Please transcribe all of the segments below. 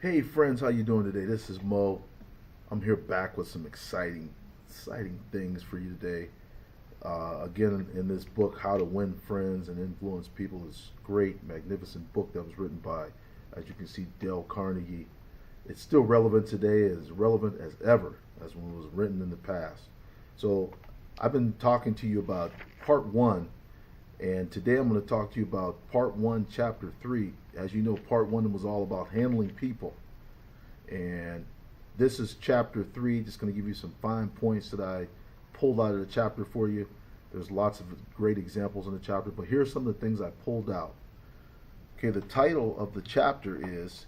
Hey friends, how you doing today? This is Mo. I'm here back with some exciting things for you today. Again, in this book, How to Win Friends and Influence People, this great, magnificent book that was written by, as you can see, Dale Carnegie. It's still relevant today, as relevant as ever, as when it was written in the past. So, I've been talking to you about part one, and today I'm going to talk to you about part one, chapter 3. As you know, part one was all about handling people. And this is chapter 3, just going to give you some fine points that I pulled out of the chapter for you. There's lots of great examples in the chapter, but here's some of the things I pulled out. Okay, the title of the chapter is,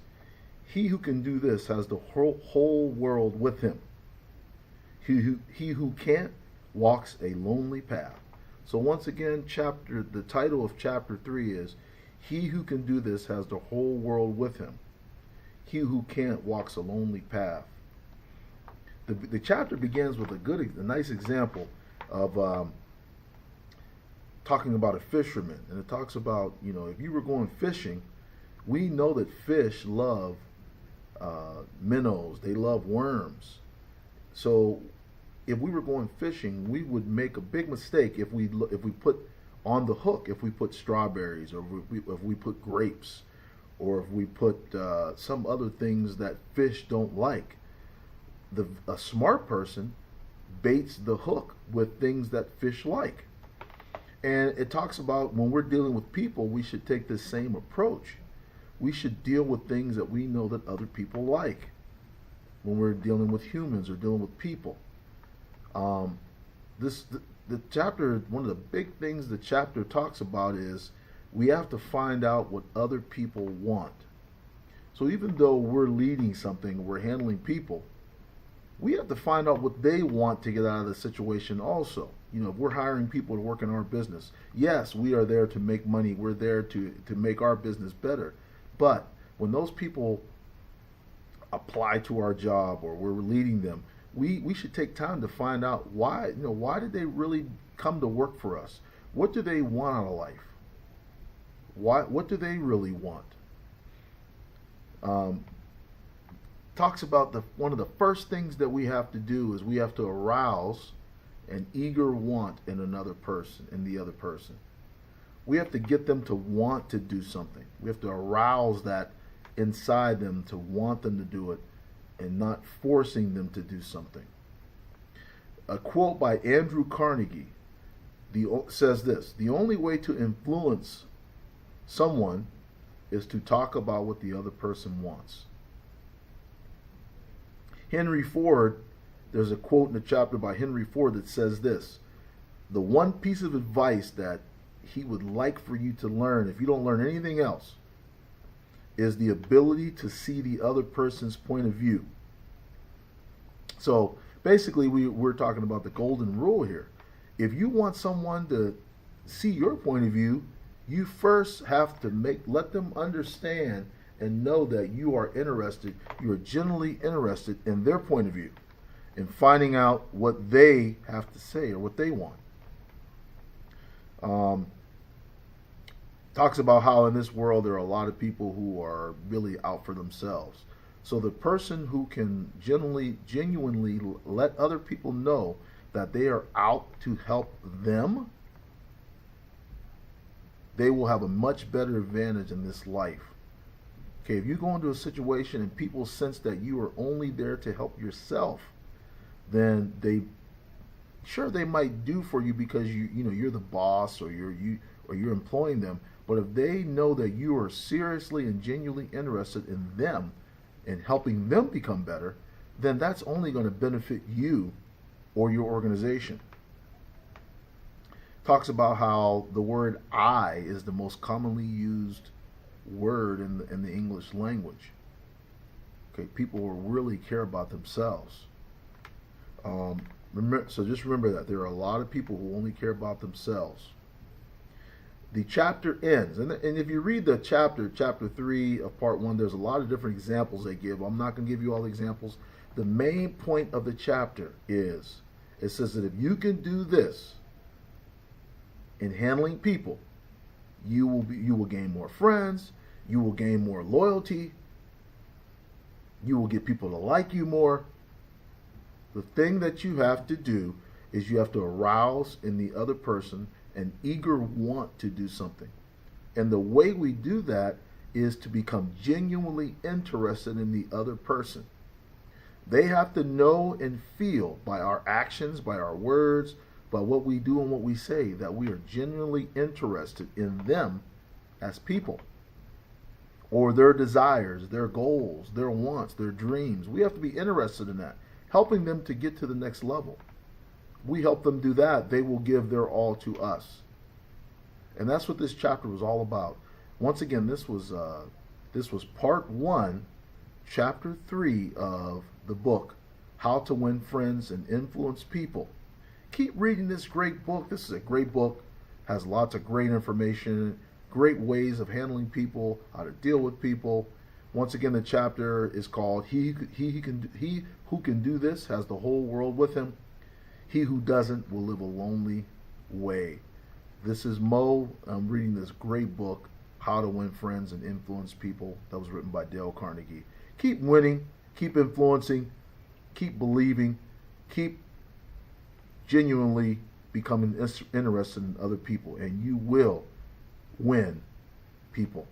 He Who Can Do This Has the Whole World With Him. He who can't walks a lonely path. So once again, the title of chapter 3 is, He Who Can Do This Has the Whole World With Him. He who can't walks a lonely path. The chapter begins with a nice example of talking about a fisherman. And it talks about, if you were going fishing, we know that fish love minnows. They love worms. So if we were going fishing, we would make a big mistake if we put on the hook, if we put strawberries, or if we put grapes, or if we put some other things that fish don't like. A smart person baits the hook with things that fish like. And it talks about when we're dealing with people, we should take the same approach. We should deal with things that we know that other people like when we're dealing with humans or dealing with people. The chapter, one of the big things the chapter talks about is we have to find out what other people want. So even though we're leading something, we're handling people, we have to find out what they want to get out of the situation also. If we're hiring people to work in our business, yes, we are there to make money. We're there to make our business better. But when those people apply to our job or we're leading them, we should take time to find out why did they really come to work for us? What do they want out of life? What do they really want? Talks about one of the first things that we have to do is we have to arouse an eager want in the other person. We have to get them to want to do something. We have to arouse that inside them to want them to do it and not forcing them to do something. A quote by Andrew Carnegie says this: the only way to influence someone is to talk about what the other person wants. Henry Ford, there's a quote in the chapter by Henry Ford that says this: the one piece of advice that he would like for you to learn, if you don't learn anything else, is the ability to see the other person's point of view. So basically we're talking about the golden rule here. If you want someone to see your point of view, you first have to let them understand and know that you are genuinely interested in their point of view, in finding out what they have to say or what they want. Talks about how in this world there are a lot of people who are really out for themselves. So the person who can genuinely let other people know that they are out to help them, they will have a much better advantage in this life. Okay, if you go into a situation and people sense that you are only there to help yourself, then they might do for you because you're the boss or you're employing them. But if they know that you are seriously and genuinely interested in them and helping them become better, then that's only going to benefit you or your organization. Talks about how the word I is the most commonly used word in the English language. Okay, people will really care about themselves. So just remember that there are a lot of people who only care about themselves. The chapter ends, and if you read the chapter 3 of part 1, there's a lot of different examples they give. I'm not going to give you all the examples. The main point of the chapter is, it says that if you can do this in handling people, you will gain more friends, you will gain more loyalty, You will get people to like you more. The thing that you have to do is you have to arouse in the other person an eager want to do something. And the way we do that is to become genuinely interested in the other person. They have to know and feel by our actions, by our words, by what we do and what we say, that we are genuinely interested in them as people, or their desires, their goals, their wants, their dreams. We have to be interested in that, helping them to get to the next level. We help them do that, they will give their all to us. And that's what this chapter was all about. Once again, this was part 1, chapter 3 of the book, How to Win Friends and Influence People. Keep reading this great book. This is a great book, has lots of great information, great ways of handling people, how to deal with people. Once again, the chapter is called He Who Can Do This Has the Whole World with Him. He who doesn't will live a lonely way. This is Mo. I'm reading this great book, How to Win Friends and Influence People, that was written by Dale Carnegie. Keep winning, keep influencing, keep believing, keep genuinely becoming interested in other people, and you will win people.